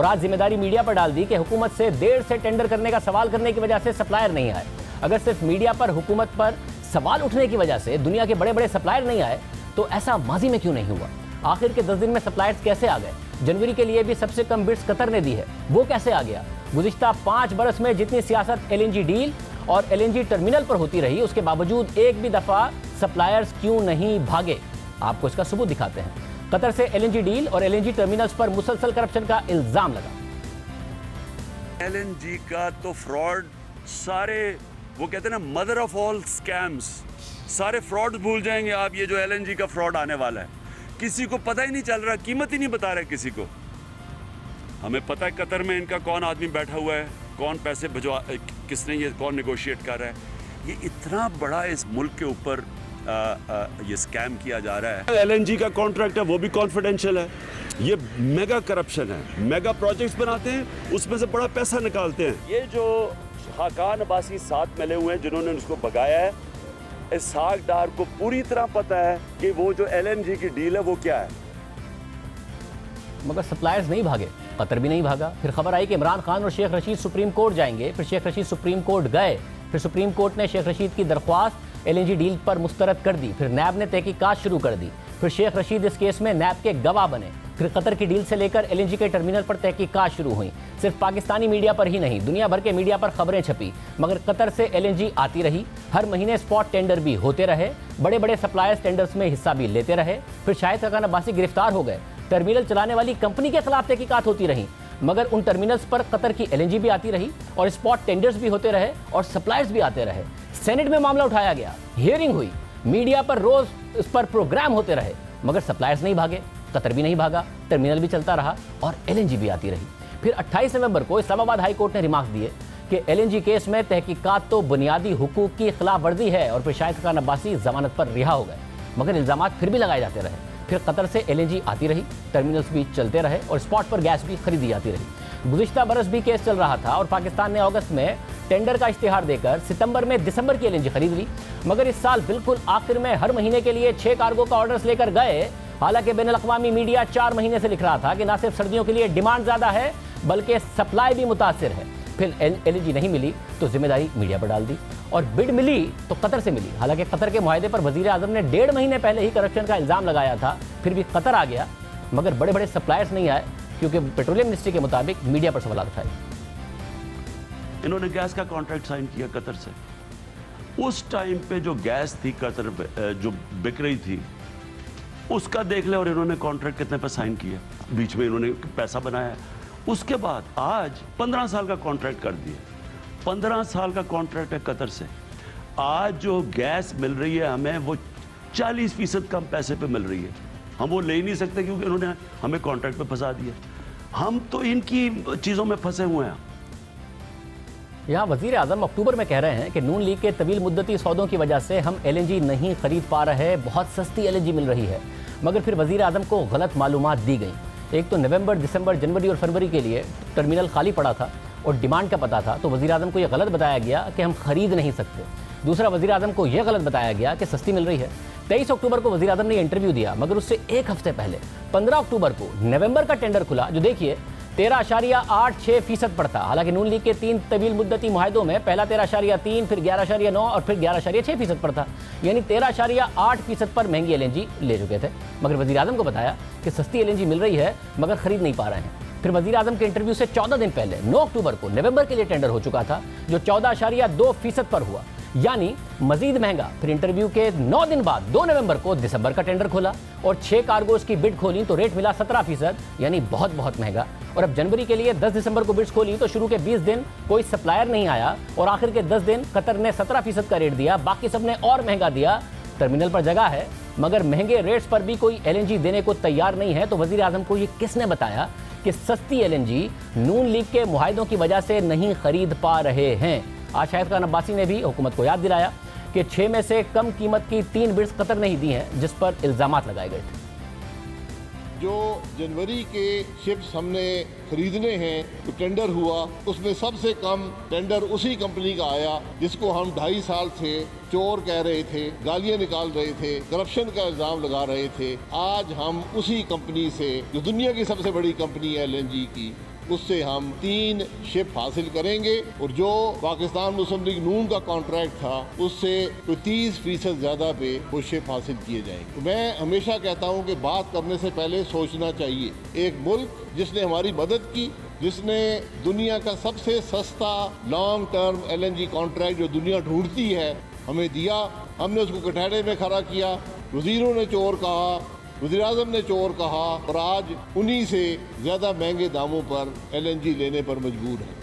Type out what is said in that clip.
और आज जिम्मेदारी मीडिया पर डाल दी कि हुकूमत से देर से टेंडर करने का सवाल करने की वजह से सप्लायर नहीं आए। अगर सिर्फ मीडिया पर हुकूमत पर सवाल उठने की वजह से दुनिया के बड़े बड़े सप्लायर नहीं आए तो ऐसा माजी में क्यों नहीं हुआ? आखिर के 10 दिन में सप्लायर्स कैसे आ गए? जनवरी के लिए भी सबसे कम बिड्स कतर ने दी है, वो कैसे आ गया? गुज़िश्ता 5 बरस में जितनी सियासत एलएनजी डील और एलएनजी टर्मिनल पर होती रही, उसके बावजूद एक भी दफा सप्लायर्स क्यों नहीं भागे? आपको इसका सबूत दिखाते हैं। कतर से एलएनजी डील और एलएनजी टर्मिनल्स पर मुसलसल करप्शन का इल्जाम लगा। एलएनजी का तो फ्रॉड, सारे वो कहते हैं ना मदर ऑफ ऑल स्कैम्स, सारे फ्रॉड भूल जाएंगे आप। ये जो एलएनजी का फ्रॉड आने वाला है, किसी को पता ही नहीं चल रहा, कीमत ही नहीं बता रहा किसी को। हमें पता है कतर में इनका कौन आदमी बैठा हुआ है, कौन पैसे भिजवा, किसने ये कौन नेगोशिएट कर रहा है। ये इतना बड़ा इस मुल्क के ऊपर ये स्कैम किया जा रहा है। एलएनजी का कॉन्ट्रैक्ट है, वो भी कॉन्फिडेंशियल है। ये मेगा करप्शन है, मेगा प्रोजेक्ट्स बनाते हैं, उसमें से बड़ा पैसा निकालते हैं। ये जो खाकान अब्बासी साथ मिले हुए हैं जिन्होंने उसको भगाया है, इसहाक डार को पूरी तरह पता है कि वो जो एलएनजी की डील है वो क्या है। मगर सप्लायर्स नहीं भागे, कतर भी नहीं भागा। फिर खबर आई कि इमरान खान और शेख रशीद सुप्रीम कोर्ट जाएंगे। फिर शेख रशीद सुप्रीम कोर्ट गए। फिर सुप्रीम कोर्ट ने शेख रशीद की दरख्वास्त एलएनजी डील पर मुस्तरद कर दी। फिर नैब ने तहकीकात शुरू कर दी। फिर शेख रशीद इस केस में नैब के गवाह बने। फिर कतर की डील से लेकर एलएनजी के टर्मिनल पर तहकीकात शुरू हुई। सिर्फ पाकिस्तानी मीडिया पर ही नहीं, दुनिया भर के मीडिया पर खबरें छपी। मगर कतर से एलएनजी आती रही। हर महीने स्पॉट टेंडर भी होते रहे। बड़े बड़े सप्लायर्स टेंडर्स में हिस्सा भी लेते रहे। फिर शाहिद खाकान अब्बासी गिरफ्तार हो गए। टर्मिनल चलाने वाली कंपनी के खिलाफ तहकीकात होती रही। मगर उन टर्मिनल्स पर कतर की एलएनजी भी आती रही और स्पॉट टेंडर्स भी होते रहे और सप्लायर्स भी आते रहे। सेनेट में मामला उठाया गया, हियरिंग हुई, मीडिया पर रोज इस पर प्रोग्राम होते रहे, मगर सप्लायर्स नहीं भागे, कतर भी नहीं भागा, टर्मिनल भी चलता रहा और एलएनजी भी आती रही। फिर 28 नवंबर को इस्लामाबाद हाई कोर्ट ने रिमार्क दिए कि एलएनजी केस में तहकीकात तो बुनियादी हुकूक की खिलाफ वर्जी है और फिर शाहिद खाकान अब्बासी जमानत पर रिहा हो गए। मगर इल्जामात फिर भी लगाए जाते रहे। फिर कतर से एलएनजी आती रही, टर्मिनल्स भी चलते रहे और स्पॉट पर गैस भी खरीदी जाती रही। गुज़िश्ता बरस भी केस चल रहा था और पाकिस्तान ने अगस्त में टेंडर का इश्तिहार देकर सितंबर में दिसंबर की एलएनजी खरीद ली। मगर इस साल बिल्कुल आखिर में हर महीने के लिए 6 कार्गो का ऑर्डर्स लेकर गए। हालांकि बैनुल-अक़वामी मीडिया 4 महीने से लिख रहा था कि न सिर्फ सर्दियों के लिए डिमांड ज़्यादा है बल्कि सप्लाई भी मुतासिर है। फिर एलएनजी नहीं मिली तो जिम्मेदारी मीडिया पर डाल दी और बिड मिली तो कतर से मिली। हालांकि कतर के मुआहदे पर वज़ीर आज़म ने 1.5 महीने पहले ही करप्शन का इल्ज़ाम लगाया था। फिर भी कतर आ गया, मगर बड़े बड़े सप्लायर्स नहीं आए क्योंकि पेट्रोलियम मिनिस्ट्री के मुताबिक मीडिया पर सवाल उठाए। इन्होंने गैस का कॉन्ट्रैक्ट साइन किया कतर से। उस टाइम पे जो गैस थी कतर जो बिक रही थी उसका देख ले, और इन्होंने कॉन्ट्रैक्ट कितने पे साइन किया, बीच में इन्होंने पैसा बनाया। उसके बाद आज 15 साल का कॉन्ट्रैक्ट कर दिया। 15 साल का कॉन्ट्रैक्ट है कतर से। आज जो गैस मिल रही है हमें वो 40% कम पैसे पे मिल रही है। हम वो ले ही नहीं सकते क्योंकि इन्होंने हमें कॉन्ट्रैक्ट पे फंसा दिया। हम तो इनकी चीज़ों में फंसे हुए हैं। यहाँ वज़ीर आज़म अक्टूबर में कह रहे हैं कि नून लीग के तवील मुद्दती सौदों की वजह से हम एलएनजी नहीं खरीद पा रहे, बहुत सस्ती एलएनजी मिल रही है। मगर फिर वज़ीर आज़म को गलत मालूमात दी गई। एक तो नवंबर, दिसंबर, जनवरी और फरवरी के लिए टर्मिनल खाली पड़ा था और डिमांड का पता था, तो वज़ीर आज़म को यह गलत बताया गया कि हम खरीद नहीं सकते। दूसरा, वज़ीर आज़म को यह गलत बताया गया कि सस्ती मिल रही है। 23 अक्टूबर को वज़ीर आज़म ने इंटरव्यू दिया, मगर उससे एक हफ्ते पहले 15 अक्टूबर को नवंबर का टेंडर खुला जो देखिए 13.86% पर था। हालांकि नून लीग के 3 तवील मुद्दती मुआहदों में पहला 13.3, फिर 11.9 और फिर 11.6% पर था, यानी 13.8% पर महंगी एलएनजी ले चुके थे। मगर वज़ीर आज़म को बताया कि सस्ती एलएनजी मिल रही है मगर खरीद नहीं पा रहे हैं। फिर वज़ीर आज़म के इंटरव्यू से 14 दिन पहले 9 अक्टूबर को नवंबर के लिए टेंडर हो चुका था जो 14.2% पर हुआ, यानी मजीद महंगा। फिर इंटरव्यू के 9 दिन बाद 2 नवंबर को दिसंबर का टेंडर खोला और 6 कार्गोज की बिड खोली तो रेट मिला 17%, यानी बहुत बहुत महंगा। और अब जनवरी के लिए 10 दिसंबर को बिड्स खोली तो शुरू के 20 दिन कोई सप्लायर नहीं आया और आखिर के 10 दिन कतर ने 17% का रेट दिया, बाकी सब ने और महंगा दिया। टर्मिनल पर जगह है मगर महंगे रेट्स पर भी कोई एलएनजी देने को तैयार नहीं है। तो वज़ीर आज़म को ये किसने बताया कि सस्ती एलएनजी नून लीग के मुआहदों की वजह से नहीं खरीद पा रहे हैं? आज शाहिद खाकान अब्बासी ने भी हुकूमत को याद दिलाया कि 6 में से कम कीमत की 3 बिड्स कतर ने ही दी हैं, जिस पर इल्जामात लगाए गए थे। जो जनवरी के शिप्स हमने खरीदने हैं तो टेंडर हुआ, उसमें सबसे कम टेंडर उसी कंपनी का आया जिसको हम 2.5 साल से चोर कह रहे थे, गालियां निकाल रहे थे, करप्शन का इल्जाम लगा रहे थे। आज हम उसी कंपनी से, जो दुनिया की सबसे बड़ी कंपनी है एलएनजी की, उससे हम 3 शिप हासिल करेंगे और जो पाकिस्तान मुस्लिम लीग नून का कॉन्ट्रैक्ट था उससे कोई 30% ज्यादा पे वो शिप हासिल किए जाएंगे। तो मैं हमेशा कहता हूँ कि बात करने से पहले सोचना चाहिए। एक मुल्क जिसने हमारी मदद की, जिसने दुनिया का सबसे सस्ता लॉन्ग टर्म LNG कॉन्ट्रैक्ट जो दुनिया ढूंढती है हमें दिया, हमने उसको कटहरे में खड़ा किया, वजीरों ने चोर कहा, वज़ीर आज़म ने चोर कहा और आज उन्हीं से ज़्यादा महंगे दामों पर LNG लेने पर मजबूर है।